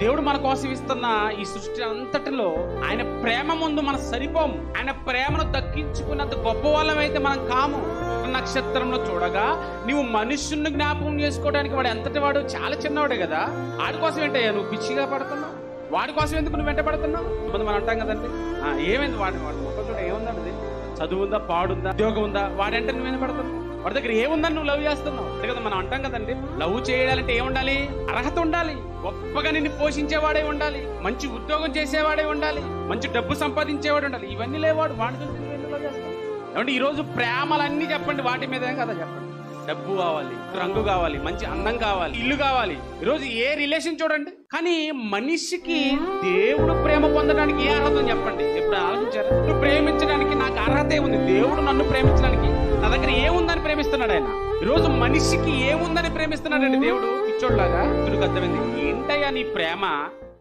దేవుడు మన కోసం ఇస్తున్న ఈ సృష్టి అంతటిలో ఆయన ప్రేమ ముందు మనం సరిపోము. ఆయన ప్రేమను దక్కించుకున్నంత గొప్ప వాళ్ళమైతే మనం కాము. నక్షత్రంలో చూడగా నువ్వు మనుష్యుని జ్ఞాపకం చేసుకోవడానికి వాడు ఎంతటి వాడు, చాలా చిన్నవాడే కదా. వాడి కోసం ఏంటయ్యా నువ్వు పిచ్చిగా పడుతున్నావు? వాడి కోసం ఎందుకు నువ్వు వెంట పడుతున్నావు? మనం అంటాం కదండి, ఏమైంది వాడి ముఖం చూడ, ఏముందండి, చదువు ఉందా, పాడుందా, ఉద్యోగం ఉందా, వాడంటే నువ్వు ఏం పడుతున్నావు? వాడి దగ్గర ఏముందని నువ్వు లవ్ చేస్తున్నావు? అంతే కదా మనం అంటాం కదండి. లవ్ చేయాలంటే ఏముండాలి? అర్హత ఉండాలి, గొప్పగా నిన్ను పోషించేవాడే ఉండాలి, మంచి ఉద్యోగం చేసేవాడే ఉండాలి, మంచి డబ్బు సంపాదించేవాడు ఉండాలి. ఇవన్నీ లేవాడు, వాడి గురించి లవ్ చేస్తాం. ఏమంటే ఈరోజు ప్రేమలన్నీ చెప్పండి, వాటి మీదే కదా చెప్పండి. డబ్బు కావాలి, రంగు కావాలి, మంచి అందం కావాలి, ఇల్లు కావాలి. ఈరోజు ఏ రిలేషన్ చూడండి. కానీ మనిషికి దేవుడు ప్రేమ పొందడానికి ఏ అర్హత ఉంది చెప్పండి? ఎప్పుడు ఆలోచించారా? నువ్వు ప్రేమించడానికి నాకు అర్హత ఏముంది? దేవుడు నన్ను ప్రేమించడానికి నా దగ్గర ఏముందని ప్రేమిస్తున్నాడు ఆయన. ఈరోజు మనిషికి ఏముందని ప్రేమిస్తున్నాడండి దేవుడు. పిచ్చోడ్లాగా. ఇతడికి అర్థమైంది, ఏంటయ్యా నీ ప్రేమ?